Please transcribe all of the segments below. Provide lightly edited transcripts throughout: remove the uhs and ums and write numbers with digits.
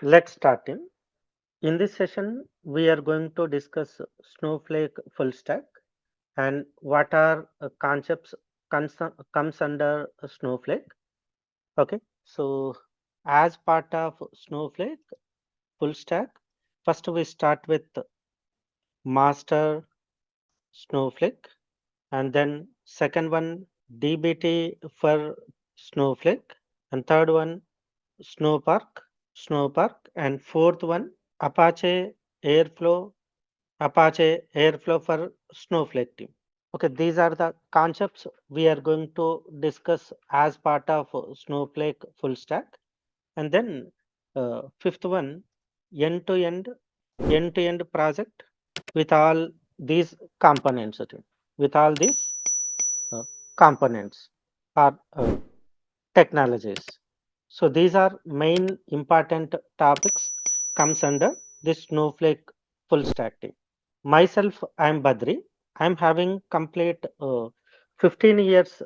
Let's start in. In this session, we are going to discuss Snowflake full stack and what are concepts comes under Snowflake. Okay, so as part of Snowflake full stack, first we start with master Snowflake, and then second one DBT for Snowflake, and third one Snowpark, and fourth one Apache Airflow, for Snowflake team. Okay, these are the concepts we are going to discuss as part of Snowflake full stack. And then fifth one, end-to-end, end-to-end project with all these components, okay, with all these uh, components or technologies. So these are main important topics comes under this Snowflake full stack team. Myself, I am Badri. I am having complete 15 years,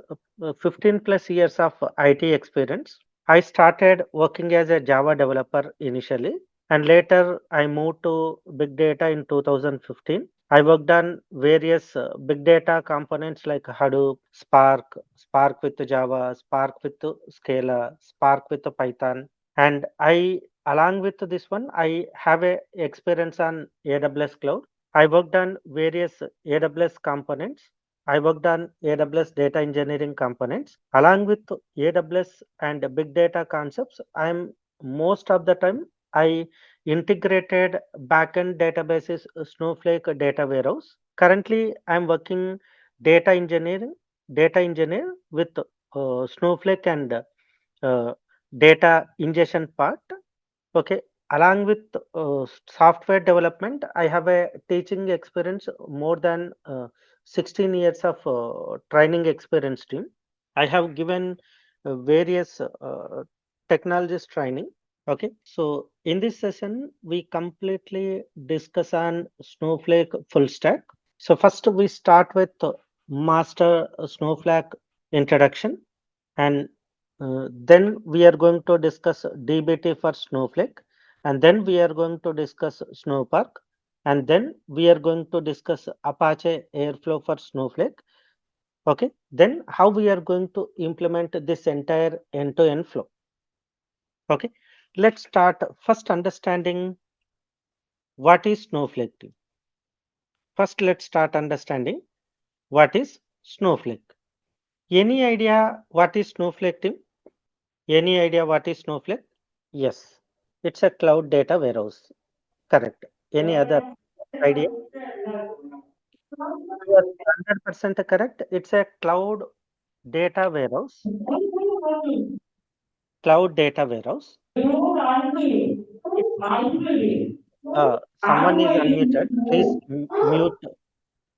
15 plus years of IT experience. I started working as a Java developer initially, and later I moved to big data in 2015. I worked on various big data components like Hadoop, Spark, Spark with Java, Spark with Scala, Spark with Python, and I along with this one I have a experience on AWS cloud. I worked on various AWS components. I worked on AWS data engineering components. Along with AWS and big data concepts, I'm most of the time I integrated backend databases Snowflake data warehouse. Currently, I'm working data engineering, data engineer with Snowflake and data ingestion part. Okay, along with software development, I have a teaching experience more than 16 years of training experience team. I have given various technologies training. Okay, so in this session, we completely discuss on Snowflake full stack. So first we start with master Snowflake introduction, and then we are going to discuss DBT for Snowflake, and then we are going to discuss Snowpark, and then we are going to discuss Apache Airflow for Snowflake. Okay, then how we are going to implement this entire end-to-end flow. Okay, let's start first understanding what is Snowflake team. First, let's start understanding what is Snowflake. Any idea what is Snowflake team? Any idea what is Snowflake? Yes, it's a cloud data warehouse. Correct. Any other idea? You are 100% correct. It's a cloud data warehouse. Cloud data warehouse. Someone is unmuted. Please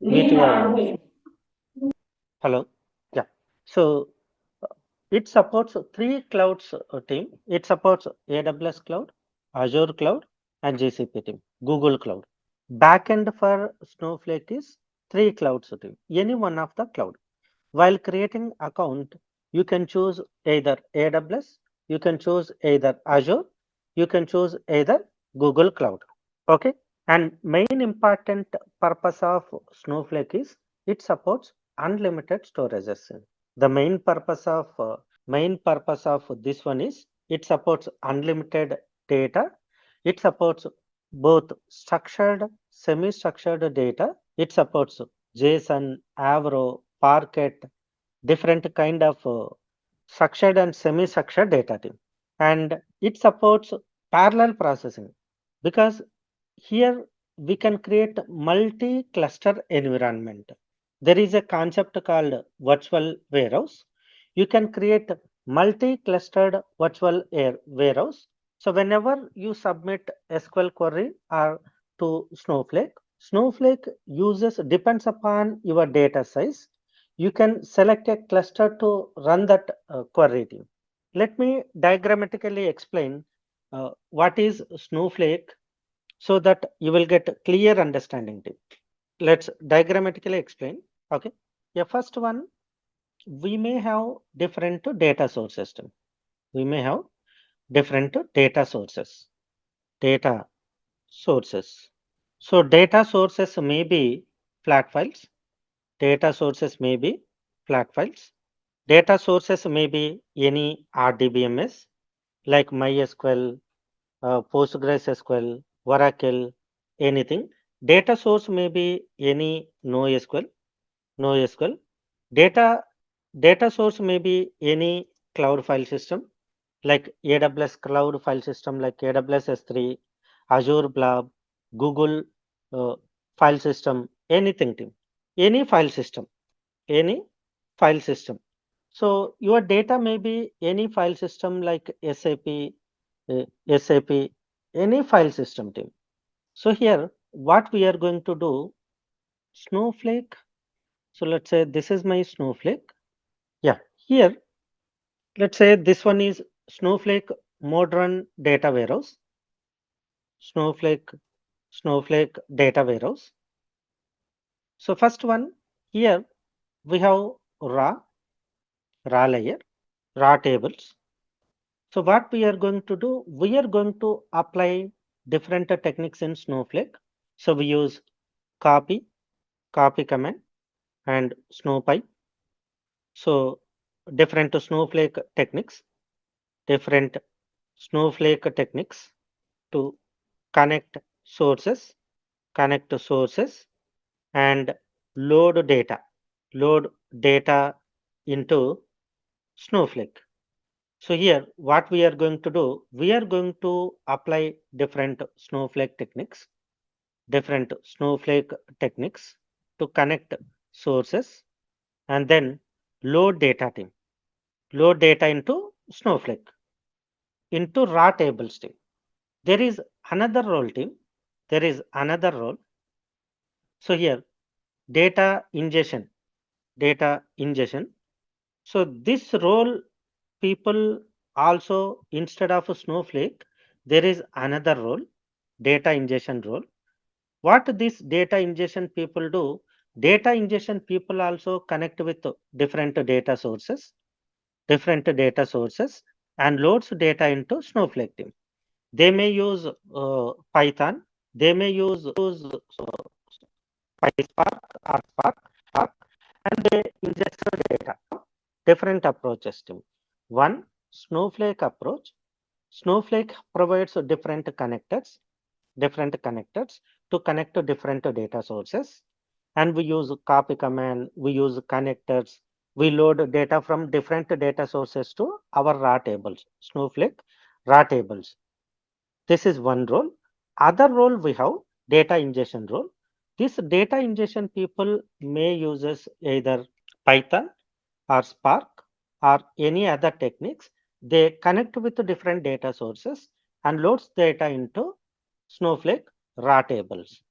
mute your hello. Yeah. So it supports three clouds team. It supports AWS cloud, Azure cloud, and GCP team, Google cloud. Backend for Snowflake is three clouds team. Any one of the cloud. While creating account, you can choose either AWS, you can choose either Azure, you can choose either Google Cloud. Okay. And main important purpose of Snowflake is it supports unlimited storages. The main purpose of this one is it supports unlimited data. It supports both structured, semi-structured data. It supports JSON, Avro, Parquet, different kind of structured and semi-structured data type. And it supports parallel processing because here we can create multi-cluster environment. There is a concept called virtual warehouse. You can create multi-clustered warehouse. So whenever you submit SQL query or to Snowflake, Snowflake uses depends upon your data size. You can select a cluster to run that query. Let me diagrammatically explain what is Snowflake so that you will get a clear understanding. Let's diagrammatically explain. Okay. Yeah, first one, we may have different data sources. We may have different data sources. data sources. So data sources may be flat files. Data sources may be flat files. Data sources may be any RDBMS like MySQL, PostgreSQL, Oracle, anything. Data source may be any NoSQL. Data data source may be any cloud file system like AWS cloud file system like AWS S3, Azure Blob, Google uh, file system, anything team, any file system, any file system. So your data may be any file system like SAP, any file system team. So here, what we are going to do, Snowflake. So let's say this is my Snowflake. Yeah, here, let's say this one is Snowflake modern data warehouse. Snowflake, Snowflake data warehouse. So first one, here we have raw layer, raw tables. So what we are going to do, we are going to apply different techniques in Snowflake. So we use copy, copy command and SnowPipe. So different different Snowflake techniques to connect sources, connect sources and load data into Snowflake. So here, what we are going to do, we are going to apply different Snowflake techniques to connect sources and then load data team, load data into Snowflake, into raw tables team. There is another role team. There is another role. So here, data ingestion, data ingestion. So this role people also instead of a Snowflake, there is another role, data ingestion role. What this data ingestion people do? Data ingestion people also connect with different data sources, and loads data into Snowflake team. They may use Python, they may use PySpark or Spark, and they ingest the data. Different approaches to one Snowflake approach. Snowflake provides different connectors to connect to different data sources, and we use copy command. We use connectors. We load data from different data sources to our raw tables. Snowflake raw tables. This is one role. Other role we have data ingestion role. This data ingestion people may uses either Python or Spark or any other techniques. They connect with different data sources and loads data into Snowflake raw tables.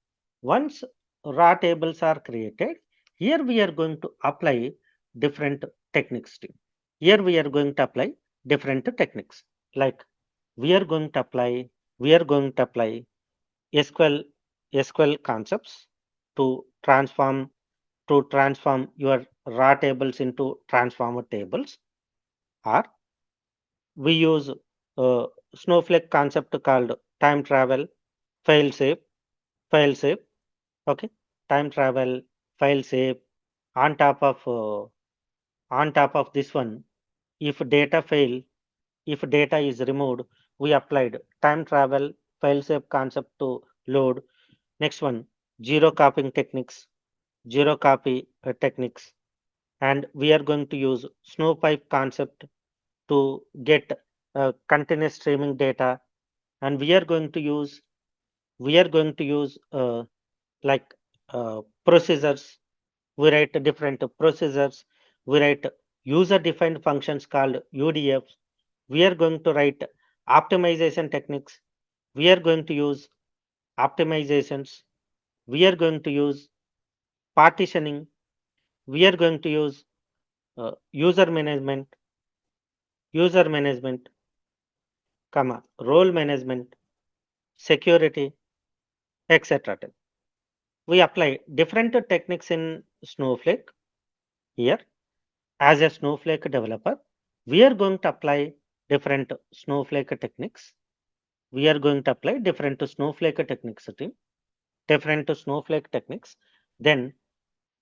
Once raw tables are created, here we are going to apply different techniques. Here we are going to apply different techniques like we are going to apply we are going to apply SQL concepts to transform your raw tables into transformer tables, or we use a Snowflake concept called time travel, fail safe, fail safe. Okay, time travel, fail safe. On top of this one, if data fail, if data is removed, we applied time travel, fail safe concept to load. Next one, zero copying techniques, zero copy techniques, and we are going to use SnowPipe concept to get continuous streaming data, and we are going to use like procedures. We write different procedures. We write user defined functions called UDFs. We are going to write optimization techniques. We are going to use optimizations. We are going to use partitioning. We are going to use user management, user management, role management, security, etc. We apply different techniques in Snowflake. Here, as a Snowflake developer, we are going to apply different Snowflake techniques. we are going to apply different Snowflake techniques team, different Snowflake techniques. Then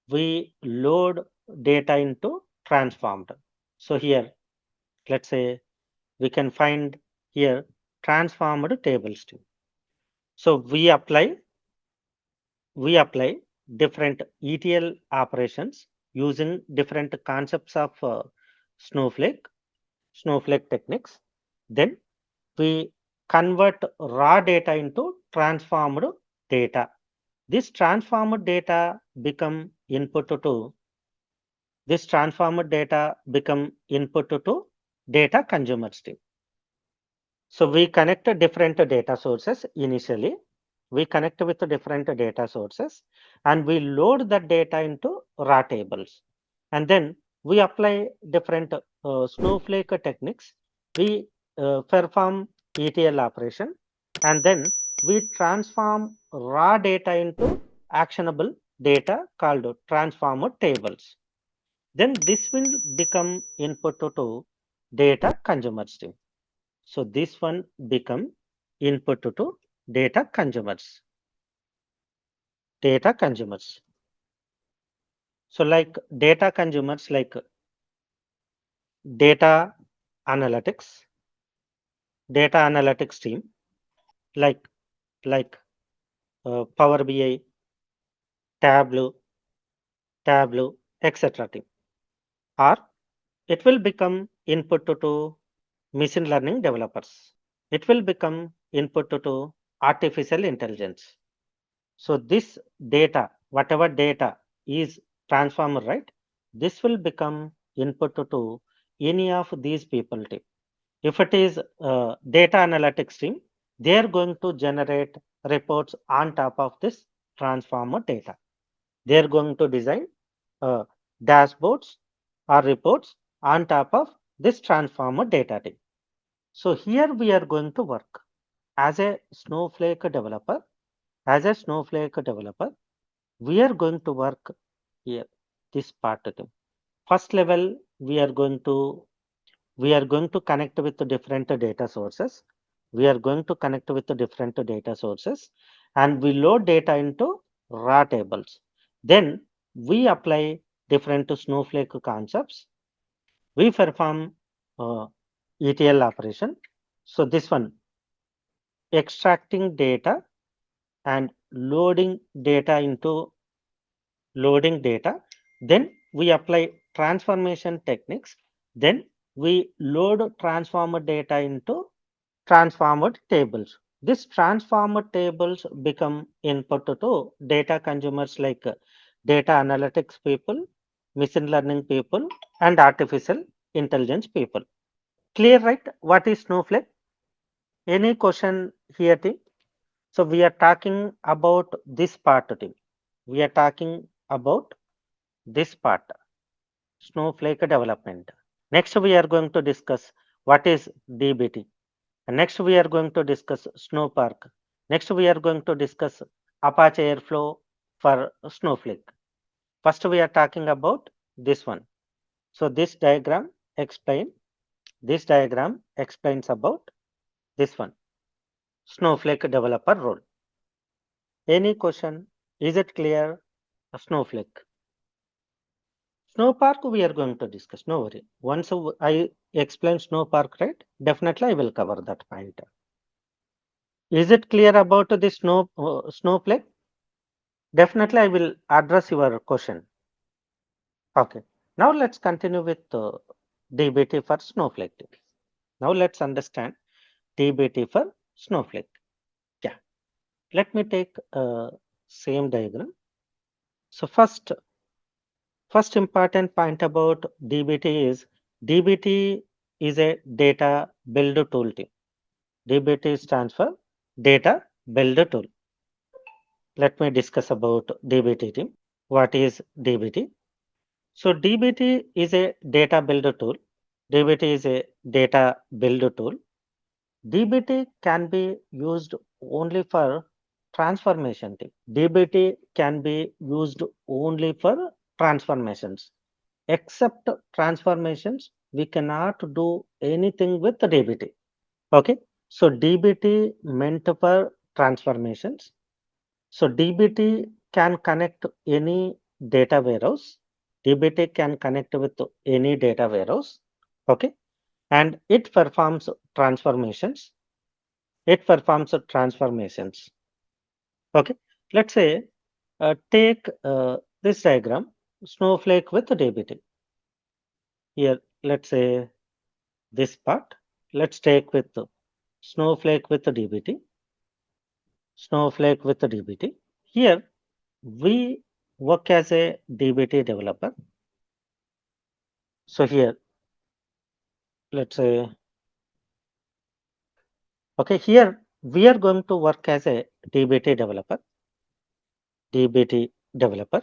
we load data into transformed. So here, let's say we can find here transformed tables team. So we apply different ETL operations using different concepts of Snowflake techniques. Then we convert raw data into transformed data. This transformed data become input to this transformed data become input to data consumer stream. So we connect different data sources initially. We connect with different data sources and we load the data into raw tables. And then we apply different Snowflake techniques. We perform ETL operation and then we transform raw data into actionable data called transformer tables. Then this will become input to data consumer stream. So this one become input to data consumers. Data consumers. So like data consumers like data analytics, data analytics team, like Power BI, Tableau, etc. team. Or it will become input to machine learning developers. It will become input to artificial intelligence. So this data, whatever data is transformer, right? This will become input to any of these people team. If it is data analytics team, they are going to generate reports on top of this transformer data. They are going to design uh, dashboards or reports on top of this transformer data team. So here we are going to work as a Snowflake developer. As a Snowflake developer, we are going to work here this part of them. First level, we are going to connect with the different data sources. We are going to connect with the different data sources and we load data into raw tables. Then we apply different Snowflake concepts. We perform ETL operation. So this one, extracting data and loading data. Then we apply transformation techniques. Then we load transformed data into transformed tables. These transformed tables become input to data consumers like data analytics people, machine learning people, and artificial intelligence people. Clear, right? What is Snowflake? Any question here, team? So we are talking about this part, team. We are talking about this part, Snowflake development. Next, we are going to discuss what is DBT. And next, we are going to discuss Snowpark. Next, we are going to discuss Apache Airflow for Snowflake. First, we are talking about this one. So this diagram explains about this one, Snowflake developer role. Any question? Is it clear? Snowflake. Snowpark we are going to discuss. No worry. Once I explain Snowpark, right? Definitely I will cover that point. Is it clear about the Snowflake? Definitely I will address your question. Okay. Now let's continue with DBT for Snowflake. Now let's understand DBT for Snowflake. Yeah. Let me take same diagram. So first important point about DBT is DBT is a data build tool team. DBT stands for data build tool. Let me discuss about DBT team. What is DBT? So DBT is a data build tool. DBT is a data build tool. DBT can be used only for transformation team. DBT can be used only for transformations. Except transformations, we cannot do anything with the DBT. Okay. So DBT meant for transformations. So DBT can connect any data warehouse. DBT can connect with any data warehouse. Okay. And it performs transformations. It performs transformations. Okay. Let's say take this diagram, Snowflake with DBT. Here, let's say this part. Let's take with Snowflake with DBT. Snowflake with DBT. Here, we work as a DBT developer. So here, let's say, okay, here we are going to work as a DBT developer, DBT developer,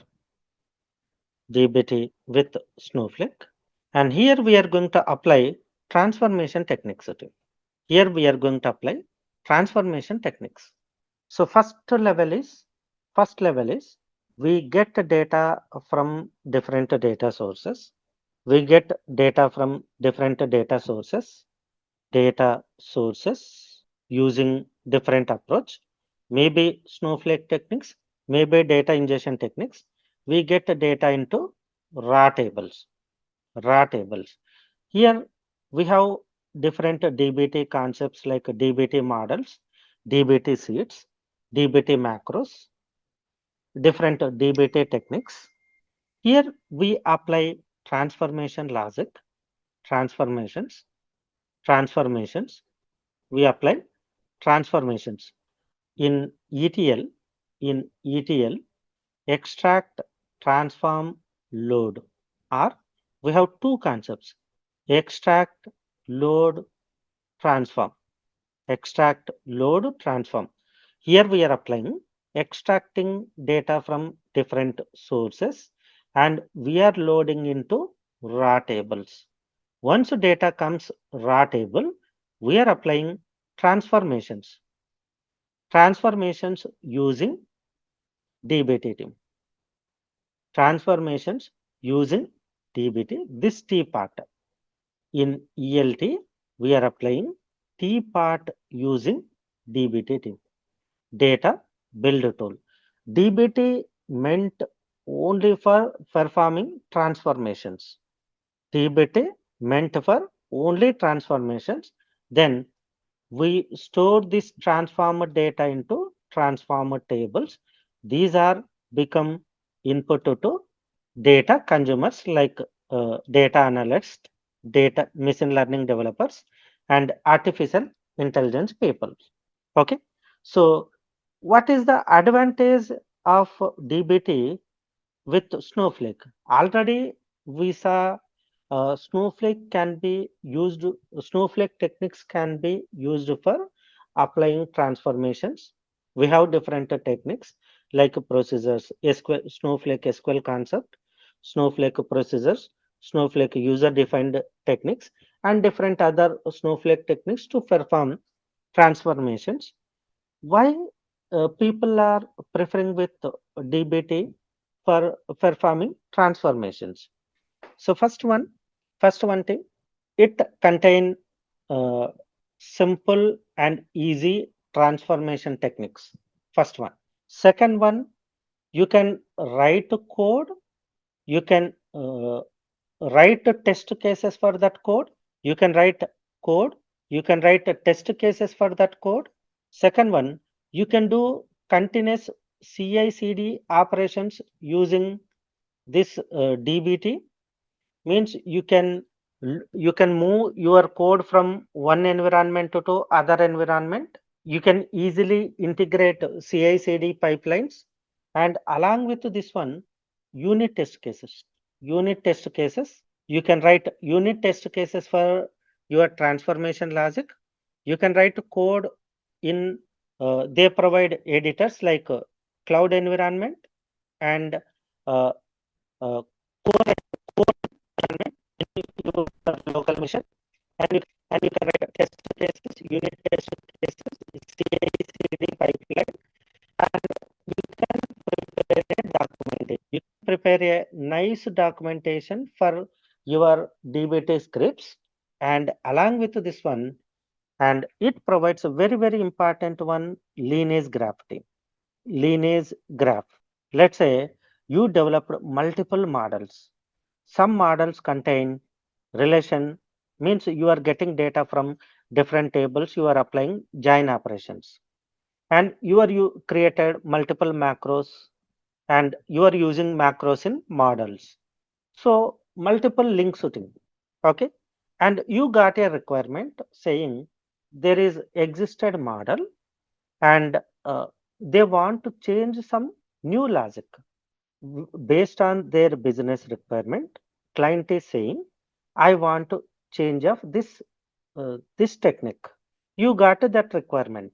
DBT with Snowflake. And here we are going to apply transformation techniques. Here we are going to apply transformation techniques. So first level is we get data from different data sources. We get data from different data sources using different approach, maybe Snowflake techniques, maybe data ingestion techniques. We get the data into raw tables, raw tables. Here we have different DBT concepts like DBT models, DBT seeds, DBT macros, different DBT techniques. Here we apply transformation logic, transformations, transformations. We apply transformations in ETL. In ETL, extract, transform, load. Or we have two concepts: extract, load, transform. Extract, load, transform. Here we are applying extracting data from different sources and we are loading into raw tables. Once data comes raw table, we are applying transformations. Transformations using DBT team. Transformations using DBT. This T part. In ELT, we are applying T part using DBT team. Data build tool. DBT meant only for performing transformations. DBT meant for only transformations. Then we store this transformer data into transformer tables. These are become input to data consumers like data analysts, data machine learning developers, and artificial intelligence people. Okay. So what is the advantage of DBT with Snowflake? Already we saw Snowflake can be used, Snowflake techniques can be used for applying transformations. We have different techniques like procedures, SQL, Snowflake SQL concept, Snowflake procedures, Snowflake user defined techniques, and different other Snowflake techniques to perform transformations. Why people are preferring with DBT for performing transformations? So first one thing, it contain uh, simple and easy transformation techniques. First one. Second one, you can write code. You can write test cases for that code. You can write code. You can write test cases for that code. Second one, you can do continuous CI/CD operations using this DBT. Means you can move your code from one environment to other environment. You can easily integrate CI/CD pipelines, and along with this one, unit test cases. Unit test cases. You can write unit test cases for your transformation logic. You can write code in. They provide editors like cloud environment and uh, uh, your local machine, and you can write test cases, unit test cases, CI/CD pipeline, and you can prepare a documentation. You can prepare a nice documentation for your DBT scripts, and along with this one, and it provides a very important one, lineage graph team. Lineage graph. Let's say you developed multiple models. Some models contain relation, means you are getting data from different tables, you are applying join operations, and you created multiple macros, and you are using macros in models. So multiple link shooting. Okay. And you got a requirement saying there is existed model, and they want to change some new logic based on their business requirement. Client is saying, I want to change of this technique. You got that requirement.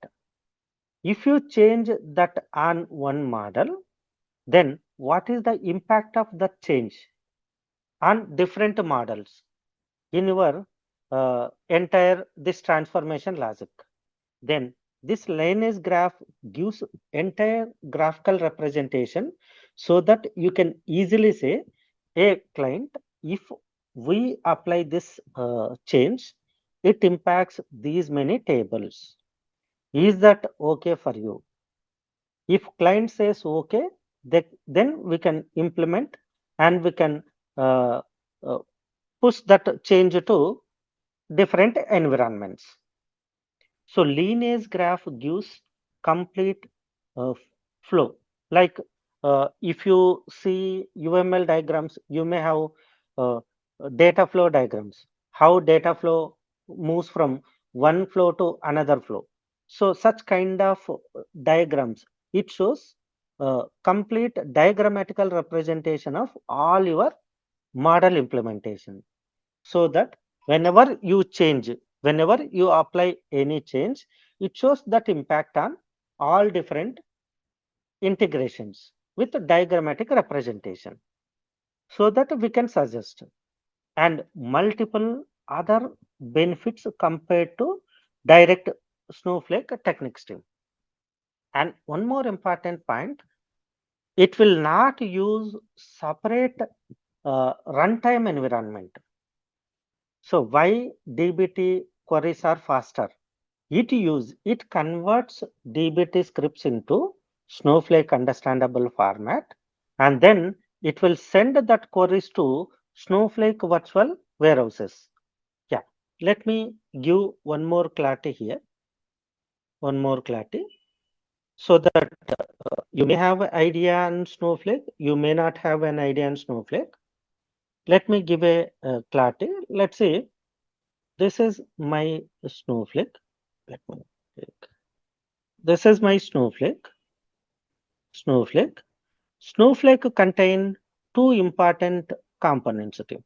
If you change that on one model, then what is the impact of the change on different models in your entire this transformation logic? Then this lineage graph gives entire graphical representation so that you can easily say, a client, if we apply this change, it impacts these many tables. Is that okay for you? If client says okay, then we can implement, and we can uh, uh, push that change to different environments. So lineage graph gives complete uh, f- flow. Like if you see UML diagrams, you may have uh, data flow diagrams, how data flow moves from one flow to another flow. So such kind of diagrams, it shows complete diagrammatical representation of all your model implementation, so that whenever you change, whenever you apply any change, it shows that impact on all different integrations with diagrammatic representation, so that we can suggest, and multiple other benefits compared to direct Snowflake techniques team. And one more important point, it will not use separate runtime environment. So why DBT queries are faster? It converts DBT scripts into Snowflake understandable format, and then it will send that queries to Snowflake virtual warehouses. Yeah, let me give one more clarity here, one more clarity, so that you may have an idea on Snowflake, you may not have an idea on Snowflake. Let me give a clarity. Let's say this is my Snowflake. Let me take. This is my Snowflake. Snowflake. Snowflake contain two important components. Okay.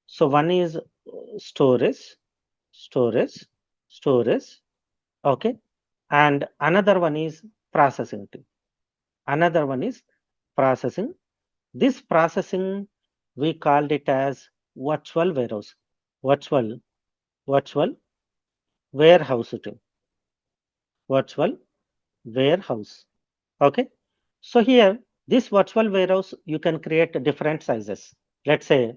So one is storage, storage, storage. Okay. And another one is processing. Team. Another one is processing. This processing, we called it as virtual warehouse. Virtual, virtual warehouse. Team. Virtual warehouse. Okay. So here, this virtual warehouse, you can create different sizes. Let's say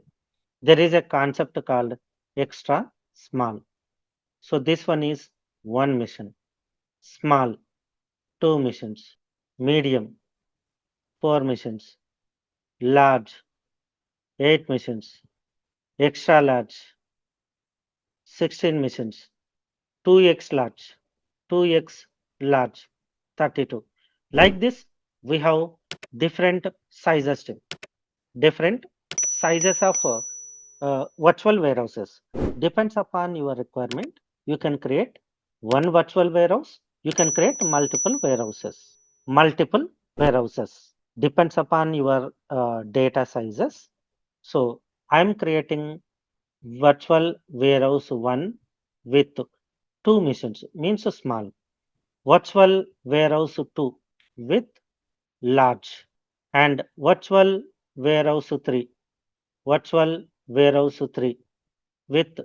there is a concept called extra small. So this one is one mission, small, two missions, medium, four missions, large, eight missions, extra large, 16 missions, 2x large, 2x large, 32. Like this, we have different sizes, different sizes of virtual warehouses. Depends upon your requirement. You can create one virtual warehouse. You can create multiple warehouses. Multiple warehouses. Depends upon your data sizes. So I'm creating virtual warehouse one with two missions, means small. Virtual warehouse two with large, and virtual warehouse three, virtual warehouse 3 with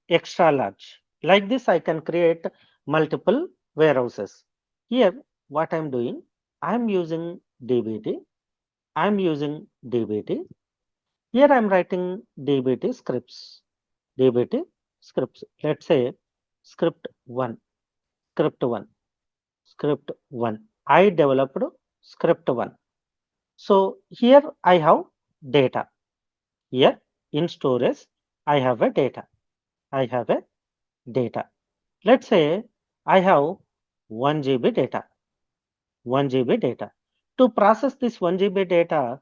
extra large. Like this, I can create multiple warehouses. Here, what I'm doing, I'm using DBT. I'm using DBT. Here, I'm writing DBT scripts. DBT scripts. Let's say script 1, script 1, script 1. I developed script 1. So here I have data. Here in storage, I have a data. I have a data. Let's say I have 1 GB data. 1 GB data. To process this 1 GB data,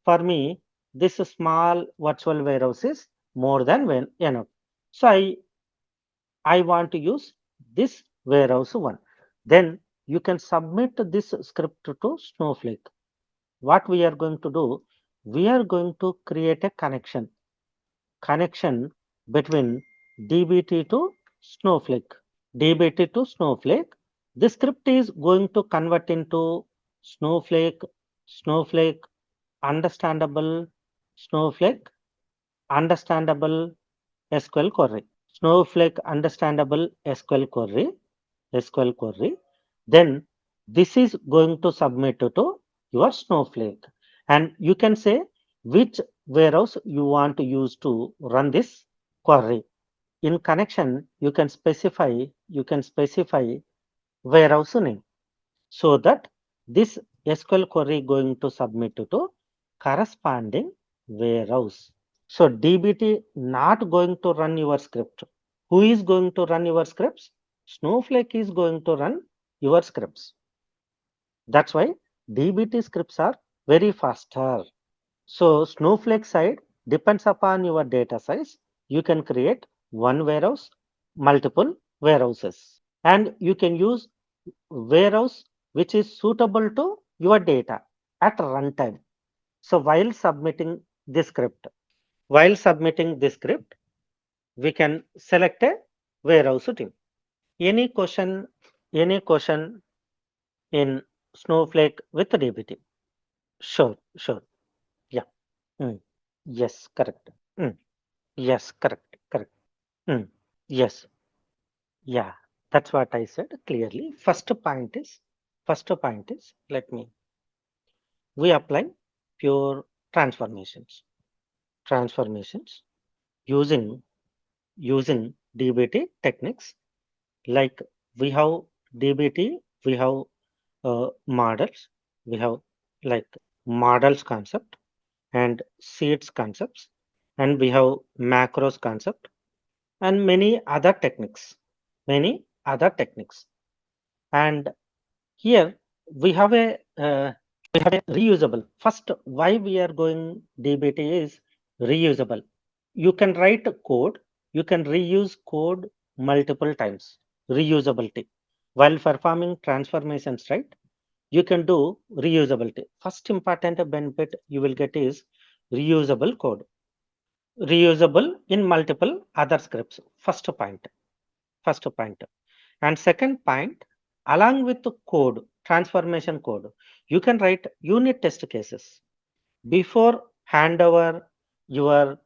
for me, this small virtual warehouse is more than enough. So I want to use this warehouse one. Then you can submit this script to Snowflake. What we are going to do, we are going to create a connection between DBT to Snowflake. DBT to Snowflake. This script is going to convert into Snowflake, Snowflake, understandable, Snowflake, understandable SQL query. Snowflake understandable SQL query. Then this is going to submit to your Snowflake. And you can say which warehouse you want to use to run this query. In connection, you can specify warehouse name so that this SQL query going to submit to corresponding warehouse. So DBT not going to run your script. Who is going to run your scripts? Snowflake is going to run your scripts. That's why DBT scripts are very faster. So Snowflake side depends upon your data size. You can create one warehouse, multiple warehouses, and you can use warehouse which is suitable to your data at runtime. So while submitting this script, we can select a warehouse team. Any question, any question in Snowflake with DBT? Sure, sure. Yeah. Mm. Yes, correct. Mm. Yes, correct, correct. Mm. Yes, yeah. That's what I said clearly. First point is, let me, we apply pure transformations. Transformations using DBT techniques like we have DBT, we have models, we have like models concept and seeds concepts, and we have macros concept and many other techniques. And here we have a reusable. First, why we are going DBT is reusable. You can write code, you can reuse code multiple times. Reusability. While performing transformations, right? You can do reusability. First important benefit you will get is reusable code. Reusable in multiple other scripts. First point. First point. And second point, along with the code, transformation code, you can write unit test cases before hand over your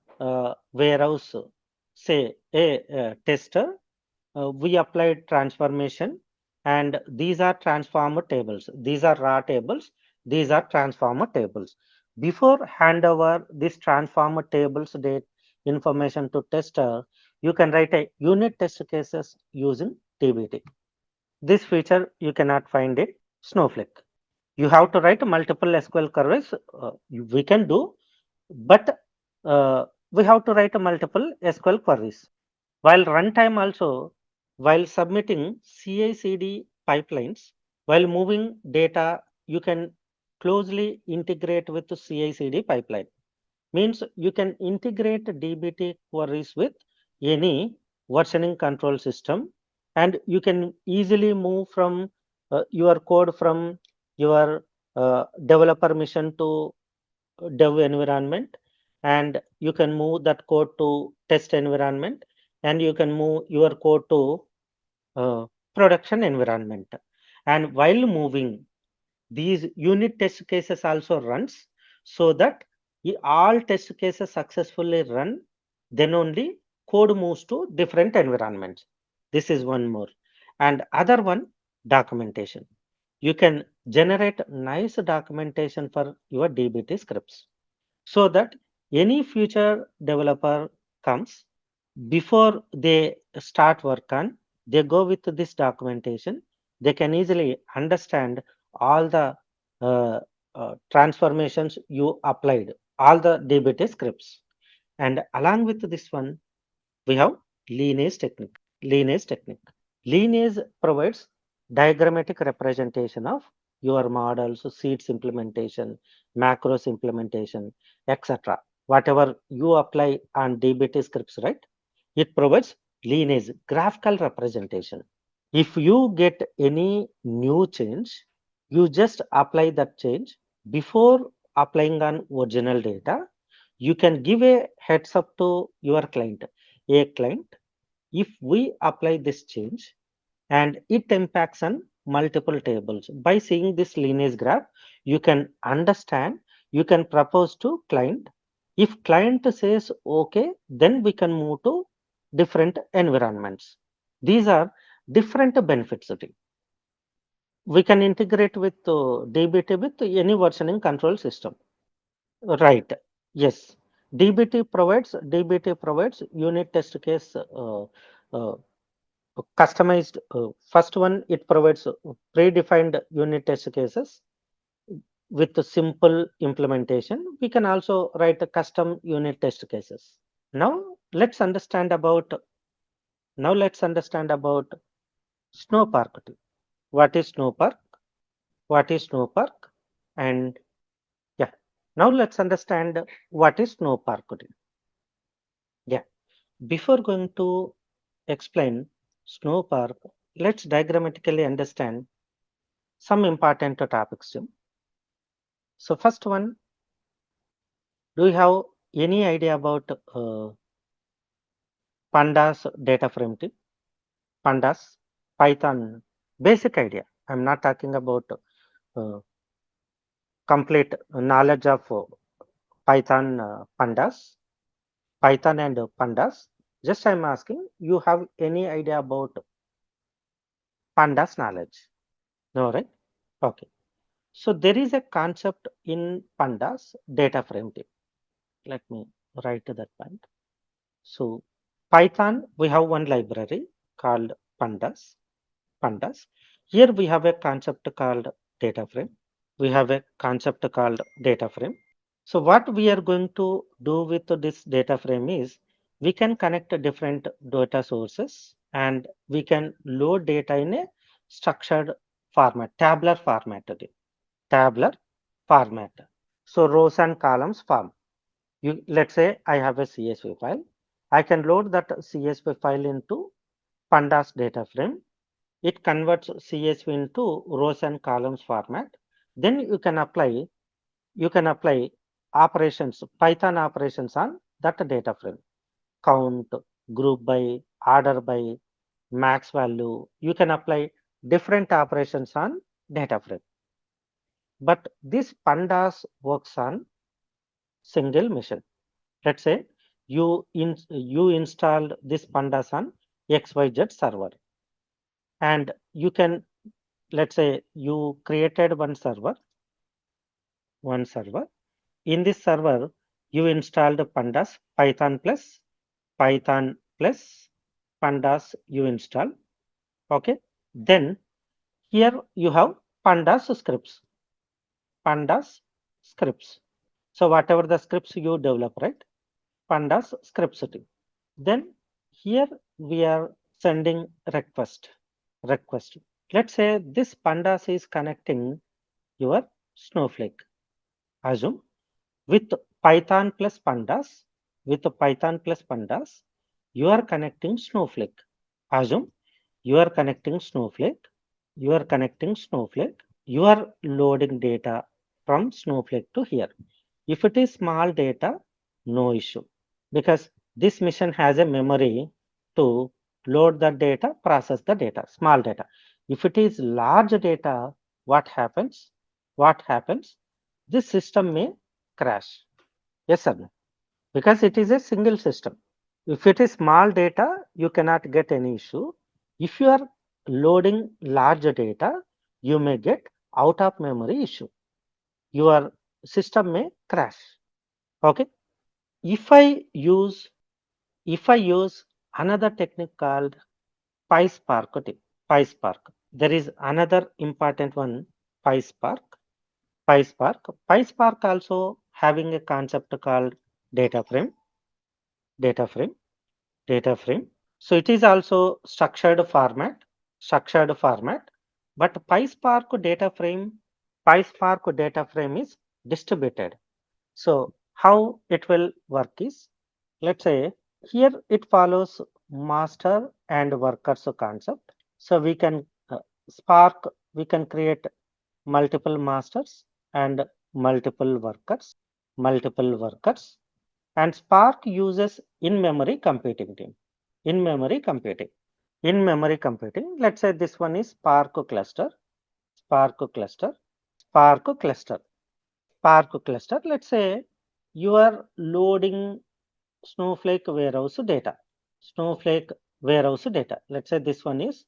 warehouse. Say a tester, we applied transformation, and these are transformer tables. These are raw tables. These are transformer tables. Before hand over this transformer tables date information to tester, you can write a unit test cases using TBT. This feature you cannot find in Snowflake. You have to write multiple SQL queries. We can do, but we have to write multiple SQL queries. While runtime also, while submitting CI/CD pipelines, while moving data, you can closely integrate with the CI/CD pipeline. Means you can integrate DBT queries with any versioning control system, and you can easily move from your code from your developer mission to dev environment, and you can move that code to test environment, and you can move your code to uh, production environment. And while moving, these unit test cases also runs so that all test cases successfully run, then only code moves to different environments. This is one more. And other one, documentation. You can generate nice documentation for your DBT scripts so that any future developer comes, before they start work on they go with this documentation, they can easily understand all the uh, transformations you applied, all the DBT scripts. And along with this one, we have lineage technique. Lineage technique. Lineage provides diagrammatic representation of your models, seeds implementation, macros implementation, etc. Whatever you apply on DBT scripts, right? It provides lineage, graphical representation. If you get any new change, you just apply that change before applying on original data. You can give a heads up to your client. A client, if we apply this change and it impacts on multiple tables, by seeing this lineage graph, you can understand, you can propose to client. If client says okay, then we can move to different environments. These are different benefits. We can integrate with DBT with any versioning control system. Right. Yes. DBT provides unit test case uh, customized. First one, it provides predefined unit test cases with a simple implementation. We can also write a custom unit test cases. Now let's understand about Snowpark. What is Snowpark? What is Snowpark? And yeah, now let's understand what is Snowpark. Yeah, before going to explain Snowpark, let's diagrammatically understand some important topics. So first one, do you have any idea about pandas data frame tip? Pandas, Python, basic idea. I'm not talking about complete knowledge of Python pandas, Python and pandas. Just I'm asking, you have any idea about pandas knowledge? No, right? Okay. So there is a concept in pandas data frame tip. Let me write to that point. So Python, we have one library called pandas. Pandas. Here we have a concept called data frame. We have a concept called data frame. So what we are going to do with this data frame is we can connect different data sources and we can load data in a structured format, tabular format. Tabular format. So rows and columns form. Let's say I have a CSV file. I can load that CSV file into pandas data frame. It converts CSV into rows and columns format. Then you can apply operations, Python operations on that data frame. Count, group by, order by, max value. You can apply different operations on data frame. But this pandas works on single machine. Let's say you installed this pandas on XYZ server, and you can, let's say you created one server. In this server, you installed pandas Python plus pandas you install. Okay. Then here you have pandas scripts. Pandas scripts. So whatever the scripts you develop, right? Pandas scripts. Then here we are sending request. Let's say this pandas is connecting your Snowflake. Assume with Python plus pandas, you are connecting Snowflake. Assume you are connecting Snowflake, you are loading data from Snowflake to here. If it is small data, no issue, because this machine has a memory to load the data, process the data, small data. If it is large data, what happens? What happens? This system may crash. Yes or no? Because it is a single system. If it is small data, you cannot get any issue. If you are loading large data, you may get out of memory issue. Your system may crash. Okay. If I use if I use another technique called PySpark. PySpark. There is another important one, PySpark. PySpark. PySpark also having a concept called data frame, data frame, data frame. So it is also structured format. But PySpark data frame is distributed. So how it will work is, let's say here it follows master and workers concept. So we can Spark, we can create multiple masters and multiple workers, and Spark uses in-memory computing team. In-memory computing. In-memory computing. Let's say this one is Spark cluster, Spark cluster, Spark cluster, Spark cluster. Let's say you are loading Snowflake warehouse data. Snowflake warehouse data. Let's say this one is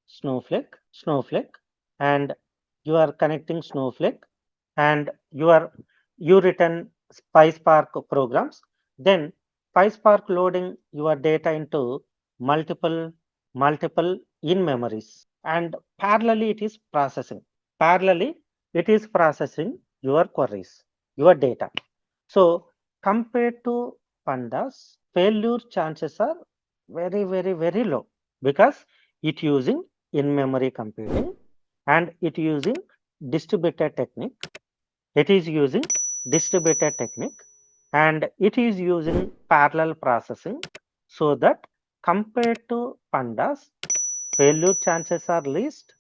Snowflake, and you are connecting Snowflake, and you written PySpark programs. Then PySpark loading your data into multiple in memories, and Parallelly, it is processing your queries, your data. So compared to pandas, failure chances are very low because it using in-memory computing, and it using distributed technique. It is using distributed technique, and it is using parallel processing, so that compared to pandas, failure chances are least,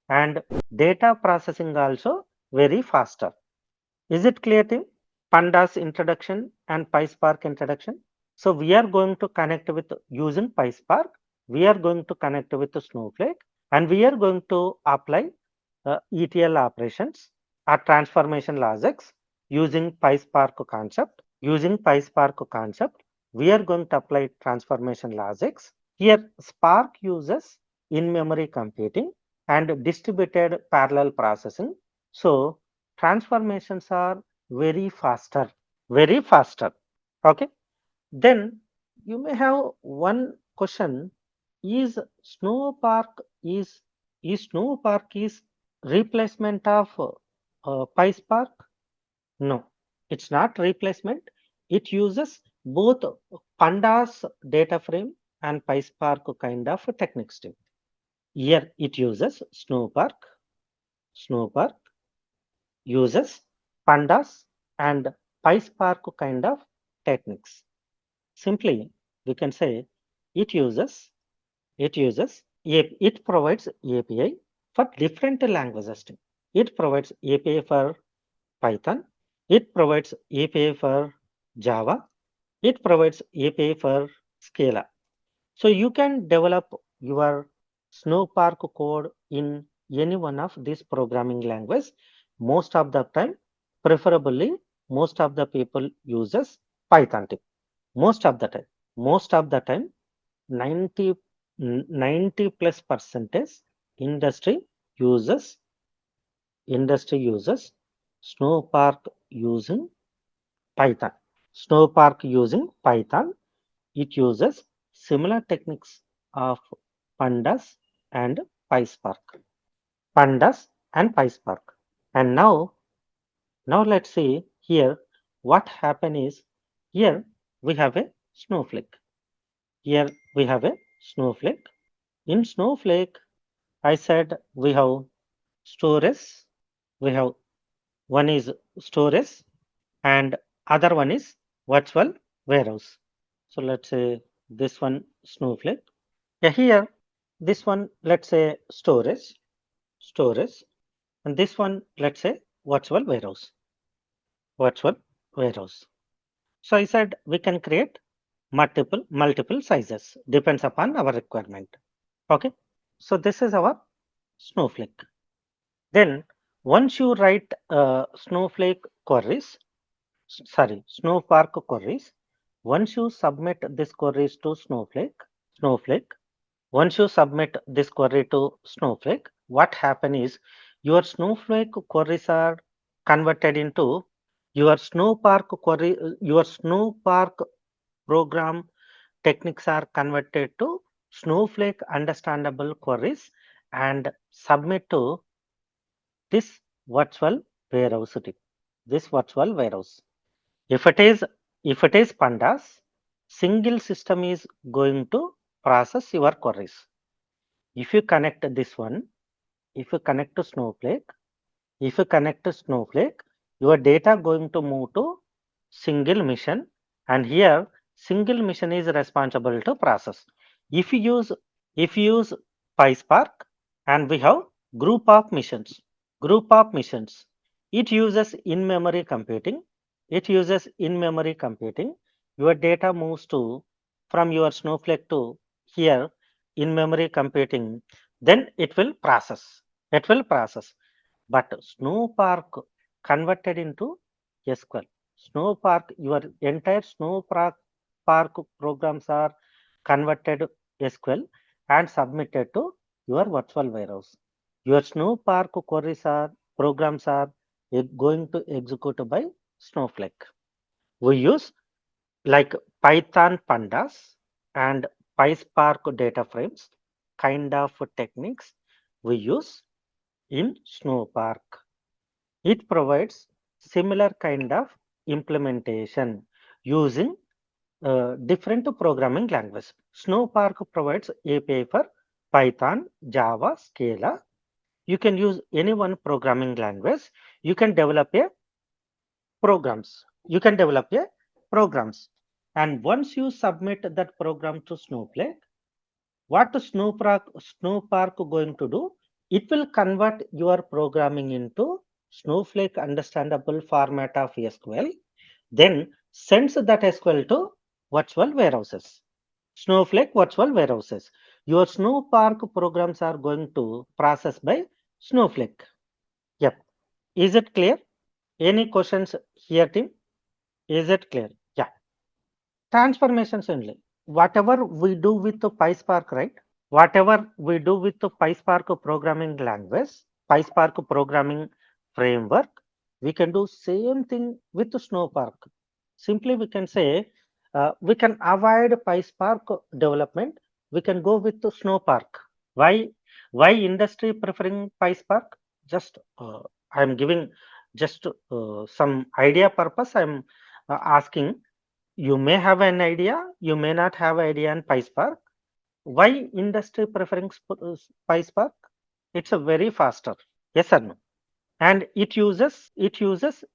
and data processing also very faster. Is it clear, team? Pandas introduction and PySpark introduction. So we are going to connect with using PySpark. We are going to connect with Snowflake, and we are going to apply ETL operations or transformation logics using PySpark concept. Using PySpark concept, we are going to apply transformation logics. Here, Spark uses in-memory computing and distributed parallel processing. So transformations are very faster. Okay. Then you may have one question: Is Snowpark is replacement of PySpark? No, it's not replacement. It uses both Pandas data frame and PySpark kind of techniques. Here it uses Snowpark uses Pandas and PySpark kind of techniques. Simply, we can say it uses it provides API for different languages. It provides API for Python. It provides API for Java. It provides API for Scala. So you can develop your Snowpark code in any one of these programming language. Most of the time, preferably, most of the people uses Python. Most of the time, 90 90 plus percentage industry uses Snowpark using Python. Snowpark using Python. It uses similar techniques of pandas and PySpark. Pandas and PySpark. And now let's see here what happen is, here we have a snowflake. Here we have a snowflake. In Snowflake, I said we have storage. We have one is storage and other one is virtual warehouse. So let's say this one Snowflake. Yeah, here this one, let's say storage, and this one, let's say virtual warehouse. So I said we can create multiple sizes, depends upon our requirement. Okay. So this is our Snowflake. Then once you write Snowflake queries, Snowpark queries, once you submit this queries to Snowflake, once you submit this query to Snowflake, what happen is your Snowflake queries are converted into your Snowpark program techniques are converted to Snowflake understandable queries and submit to this virtual warehouse. This virtual warehouse. If it is pandas, single system is going to process your queries. If you connect this one, if you connect to Snowflake, your data going to move to single mission, and here single mission is responsible to process. If you use PySpark, and we have group of missions, it uses in-memory computing. Your data moves to from your Snowflake to here in-memory computing. Then it will process. But Snowpark converted into SQL. Snowpark, your entire Snowpark programs are converted SQL and submitted to your virtual warehouse. Your Snowpark queries are programs are going to execute by Snowflake. We use like Python pandas and PySpark data frames kind of techniques we use in Snowpark. It provides similar kind of implementation using different programming language. Snowpark provides API for Python, Java, Scala. You can use any one programming language. You can develop a programs. And once you submit that program to Snowflake, what Snowpark going to do? It will convert your programming into Snowflake understandable format of SQL, then sends that SQL to virtual warehouses. Snowflake virtual warehouses. Your Snowpark programs are going to process by Snowflake. Yep. Is it clear? Any questions here, team? Is it clear? Yeah. Transformations only. Whatever we do with the PySpark, right? Whatever we do with the PySpark programming language, PySpark programming framework, we can do same thing with the Snowpark. Simply, we can say we can avoid PySpark development. We can go with the Snowpark. Why? Why industry preferring PySpark? Just I'm giving just some idea purpose. I'm asking. You may have an idea. You may not have idea on PySpark. Why industry preferring PySpark? It's a very faster. Yes or no? And it uses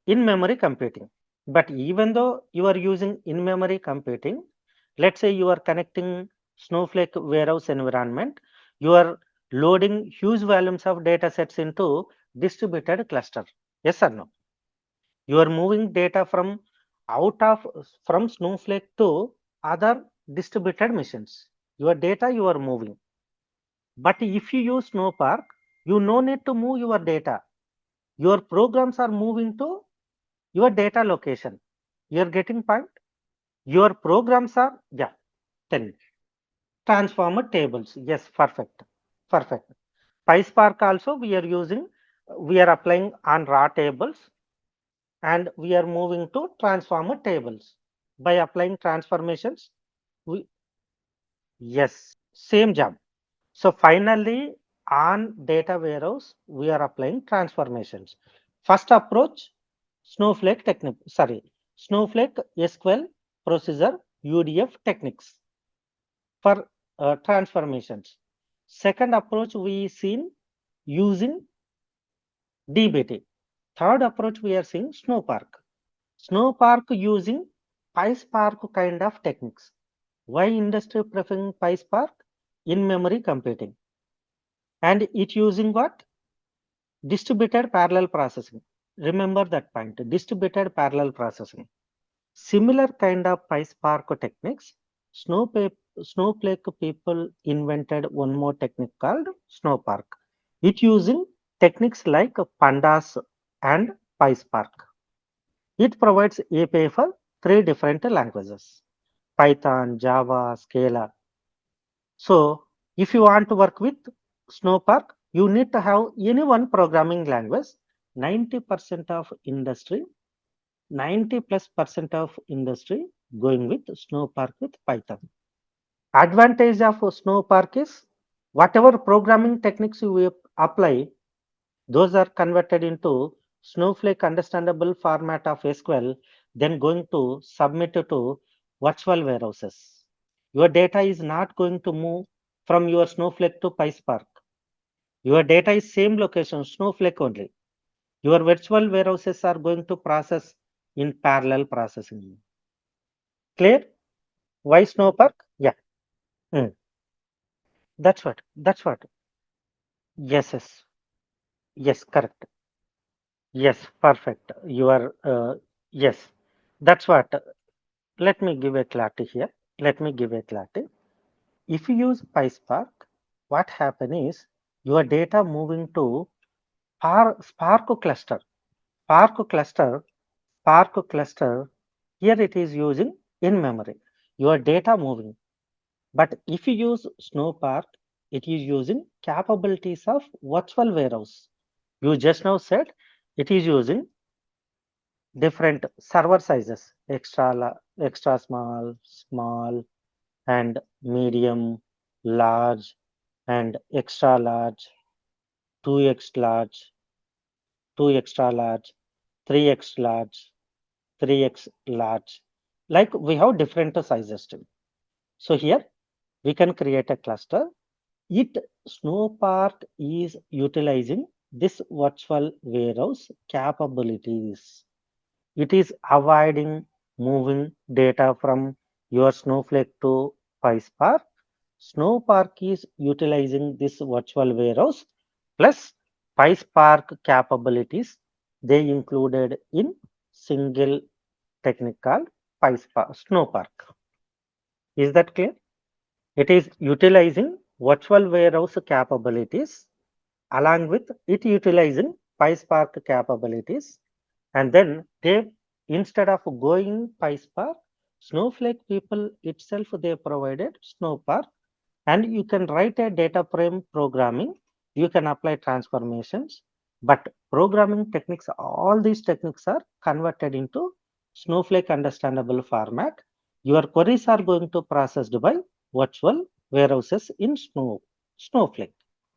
in-memory computing. But even though you are using in-memory computing, let's say you are connecting Snowflake warehouse environment, you are loading huge volumes of data sets into distributed cluster. Yes or no? You are moving data from Snowflake to other distributed machines. Your data you are moving. But if you use Snowpark, you no need to move your data. Your programs are moving to your data location. You are getting point? Your programs are, yeah, tell me. Transformer tables. Yes, perfect. Perfect. PySpark also we are applying on raw tables and we are moving to transformer tables. By applying transformations, we, yes, same job. So finally, on data warehouse, we are applying transformations. First approach, Snowflake technique, sorry, Snowflake SQL procedure UDF techniques for transformations. Second approach we seen using DBT. Third approach we are seeing Snowpark. Snowpark using PySpark kind of techniques. Why industry preferring PySpark? In-memory computing. And it using what? Distributed parallel processing. Remember that point, distributed parallel processing. Similar kind of PySpark techniques, Snowflake people invented one more technique called Snowpark. It using techniques like Pandas and PySpark. It provides API for three different languages, Python, Java, Scala. So if you want to work with Snowpark, you need to have any one programming language. 90% of industry, 90+% of industry going with Snowpark with Python. Advantage of Snowpark is whatever programming techniques you apply, those are converted into Snowflake understandable format of SQL, then going to submit it to virtual warehouses. Your data is not going to move from your Snowflake to PySpark. Your data is same location, Snowflake only. Your virtual warehouses are going to process in parallel processing. Clear? Why Snowpark? Yeah. Mm. That's what. That's what. Yes, yes. Yes, correct. Yes, perfect. You are, yes. That's what. Let me give a clarity here. Let me give a clarity. If you use PySpark, what happen is your data moving to Spark cluster. Spark cluster, Spark cluster, here it is using in memory. Your data moving. But if you use Snowpark, it is using capabilities of virtual warehouse. You just now said it is using different server sizes, extra small, small, and medium, large, and extra large, 2x large, 2 extra large, 3x large, 3x large. Like we have different sizes too. So here we can create a cluster. It Snowpark is utilizing this virtual warehouse capabilities. It is avoiding moving data from your Snowflake to PySpark. Snowpark is utilizing this virtual warehouse plus PySpark capabilities they included in single technique called PySpark, Snowpark. Is that clear? It is utilizing virtual warehouse capabilities along with it utilizing PySpark capabilities. And then they, instead of going PySpark, Snowflake people itself, they provided Snowpark, and you can write a data frame programming. You can apply transformations, but programming techniques, all these techniques are converted into Snowflake understandable format. Your queries are going to processed by virtual warehouses in Snowflake.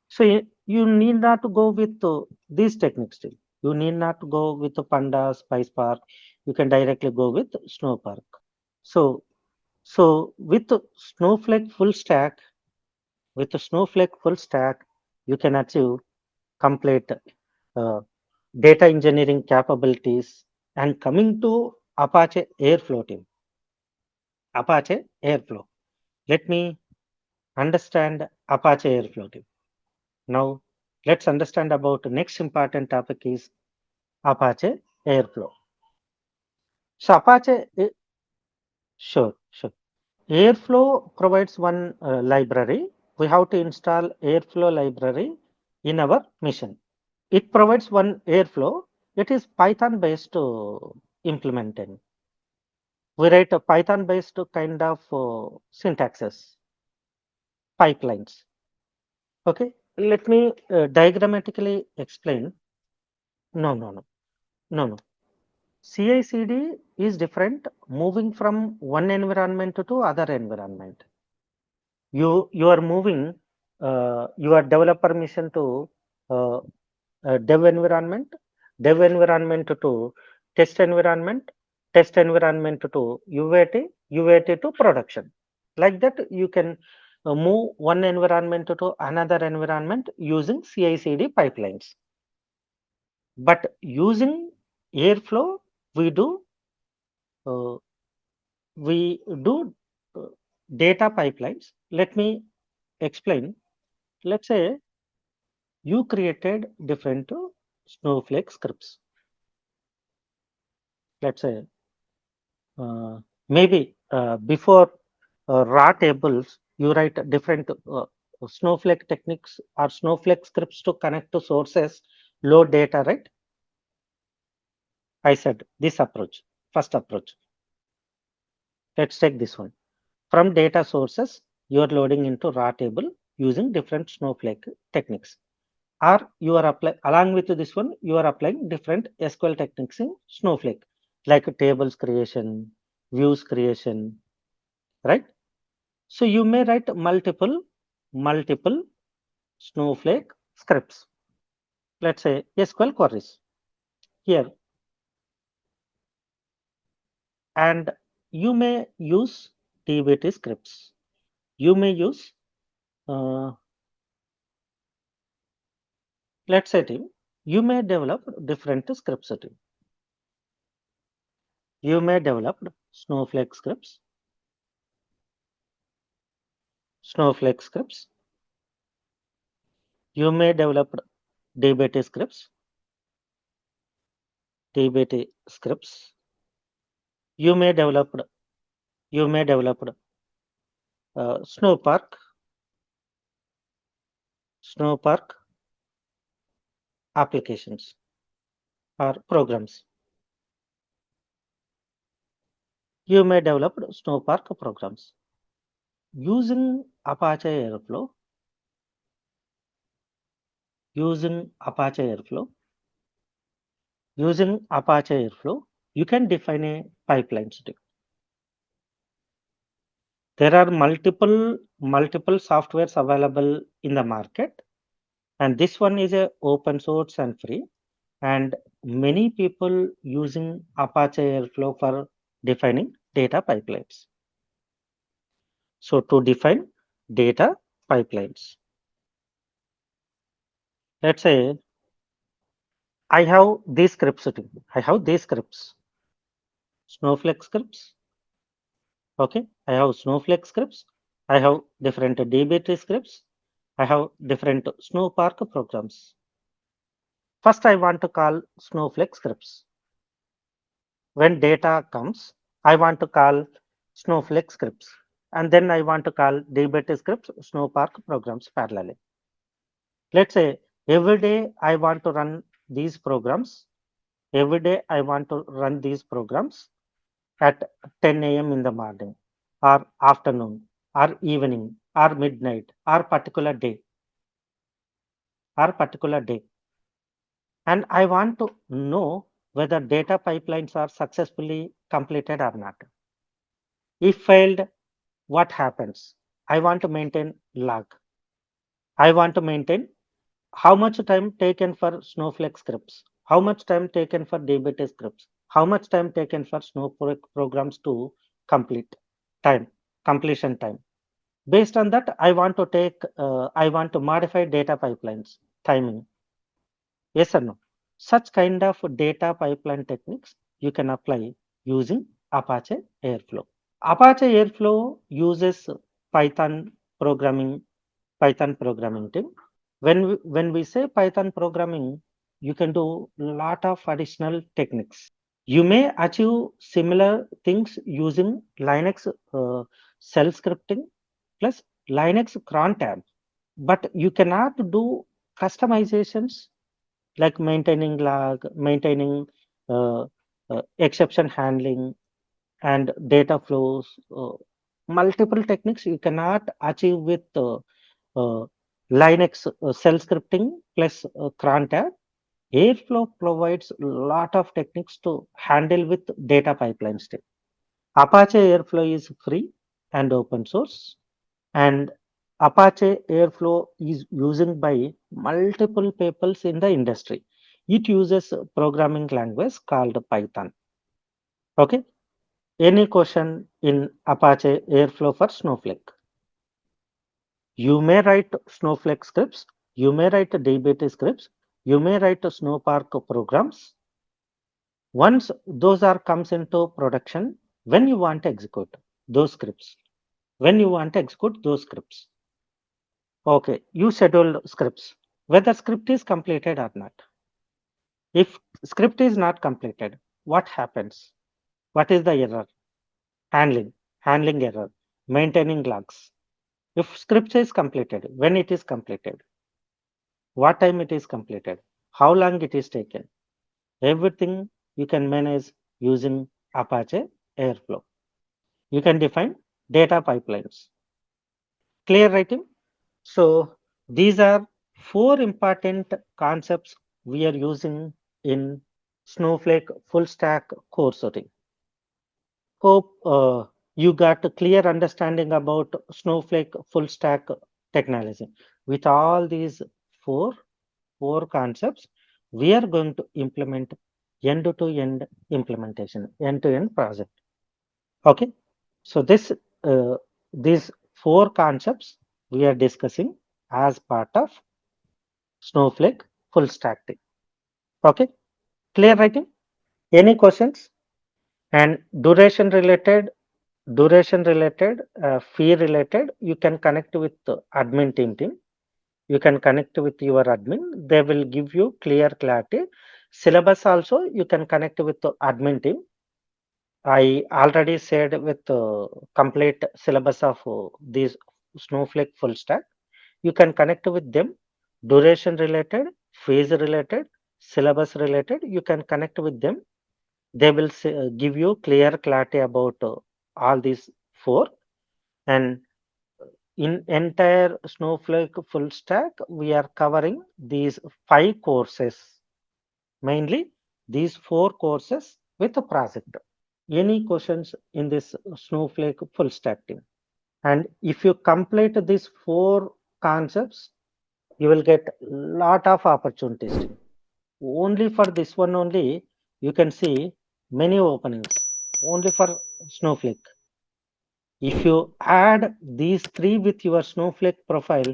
So you need not to go with these techniques still. You need not to go with the Pandas, PySpark. You can directly go with Snowpark. So with the Snowflake full stack, you can achieve complete uh, data engineering capabilities. And coming to Apache Airflow team, Apache Airflow. Let me understand Apache Airflow team. Now let's understand about the next important topic is Apache Airflow. So sure, sure. Airflow provides one library. We have to install Airflow library in our machine. It provides one Airflow. It is Python based implementing. We write a Python based kind of syntaxes, pipelines. Okay. Let me diagrammatically explain. No, no, no, no, no. CI/CD is different, moving from one environment to other environment. You are moving your developer mission to uh, dev environment, to test environment, to UAT to production. Like that, you can move one environment to another environment using CI/CD pipelines. But using Airflow, we do uh, we do uh, data pipelines. Let me explain. Let's say you created different Snowflake scripts. Let's say maybe before raw tables, you write different Snowflake techniques or Snowflake scripts to connect to sources, load data, right? I said this approach, first approach. Let's take this one. From data sources, you are loading into raw table using different Snowflake techniques. Or you are applying, along with this one, you are applying different SQL techniques in Snowflake, like tables creation, views creation, right? So you may write multiple Snowflake scripts. Let's say SQL queries here, and you may use DBT scripts. You may use, uh, let's say, team. You may develop different scripts. Team. You may develop Snowflake scripts, Snowflake scripts. You may develop DBT scripts, DBT scripts. You may develop, you may develop Snowpark, Snowpark applications or programs. You may develop Snowpark programs using Apache Airflow. Using Apache Airflow, using Apache Airflow, you can define a pipeline string. There are multiple softwares available in the market, and this one is a open source and free. And many people using Apache Airflow for defining data pipelines. So to define data pipelines, let's say I have these scripts. I have these scripts, Snowflake scripts. Okay, I have Snowflake scripts. I have different DBT scripts. I have different Snowpark programs. First, I want to call Snowflake scripts. When data comes, I want to call Snowflake scripts. And then I want to call DBT scripts, Snowpark programs parallelly. Let's say every day I want to run these programs. Every day I want to run these programs at 10 a.m. in the morning or afternoon or evening or midnight or particular day. And I want to know whether data pipelines are successfully completed or not. If failed, what happens? I want to maintain log. I want to maintain how much time taken for Snowflake scripts, how much time taken for DBT scripts, how much time taken for Snowflake programs to complete time, completion time. Based on that, I want to modify data pipelines, timing. Yes or no? Such kind of data pipeline techniques you can apply using Apache Airflow. Apache Airflow uses Python programming, Python programming team. When we say Python programming, you can do a lot of additional techniques. You may achieve similar things using Linux shell scripting plus Linux cron tab, but you cannot do customizations like maintaining log, maintaining uh, exception handling, and data flows. Multiple techniques you cannot achieve with uh, Linux shell scripting plus cron tab. Airflow provides a lot of techniques to handle with data pipelines. Apache Airflow is free and open source, and Apache Airflow is used by multiple people in the industry. It uses a programming language called Python. Okay. Any question in Apache Airflow for Snowflake? You may write Snowflake scripts. You may write DBT scripts. You may write Snowpark programs. Once those are comes into production, when you want to execute those scripts, when you want to execute those scripts, okay, you schedule scripts, whether script is completed or not. If script is not completed, what happens? What is the error? Handling error, maintaining logs. If script is completed, when it is completed, what time it is completed, how long it is taken, everything you can manage using Apache Airflow. You can define data pipelines. Clear writing? So these are four important concepts we are using in Snowflake full stack course setting. Hope you got a clear understanding about Snowflake full stack technology. With all these four four concepts, we are going to implement end-to-end implementation, end-to-end project. Okay, so these four concepts we are discussing as part of Snowflake full stack team. Okay, clear writing? Any questions? And duration related, fee related, you can connect with the admin team. You can connect with your admin. They will give you clear clarity. Syllabus also you can connect with the admin team. I already said with complete syllabus of this Snowflake full stack. You can connect with them. Duration related, phase related, syllabus related. You can connect with them. They will give you clear clarity about all these four. And in entire Snowflake full stack, we are covering these 5 courses, mainly these 4 courses with a project. Any questions in this Snowflake full stack team? And if you complete these 4 concepts, you will get lot of opportunities. Only for this one only, you can see many openings only for Snowflake. If you add these 3 with your Snowflake profile,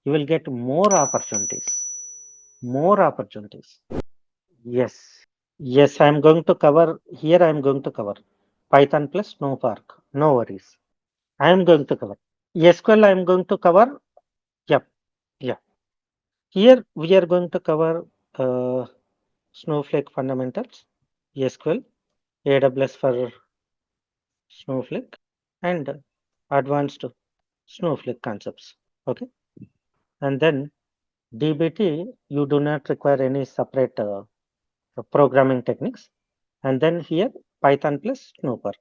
you will get more opportunities. More opportunities. Yes. Yes, I am going to cover here. I am going to cover Python plus Snowpark. No worries. I am going to cover. SQL I am going to cover. Yep. Yeah. Here we are going to cover Snowflake fundamentals, SQL, AWS for Snowflake, and advanced Snowflake concepts. Okay. And then DBT, you do not require any separate programming techniques. And then here Python plus Snowpark.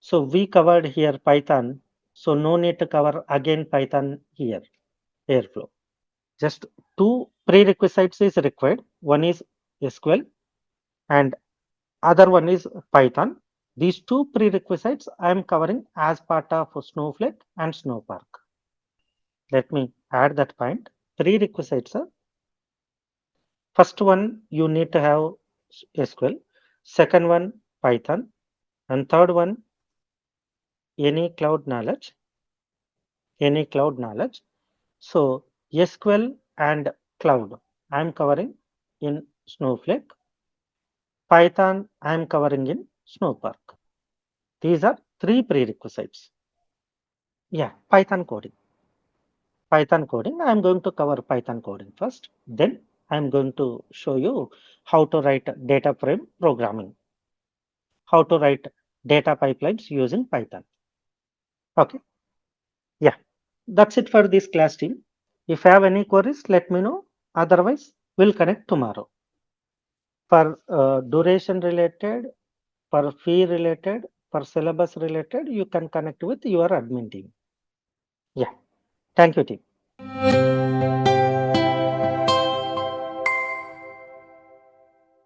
So we covered here Python. So no need to cover again Python here, Airflow. Just 2 prerequisites is required. One is SQL and other one is Python. These 2 prerequisites I am covering as part of Snowflake and Snowpark. Let me add that point. Prerequisites are first one you need to have SQL, second one Python, and third one any cloud knowledge. Any cloud knowledge. So SQL and cloud I am covering in Snowflake. Python I am covering in Snowpark. These are 3 prerequisites. Yeah, Python coding. Python coding. I am going to cover Python coding first. Then I am going to show you how to write data frame programming, how to write data pipelines using Python. Okay. Yeah, that's it for this class team. If you have any queries, let me know. Otherwise, we'll connect tomorrow. For duration related, for fee related, for syllabus related, you can connect with your admin team. Yeah. Thank you, team.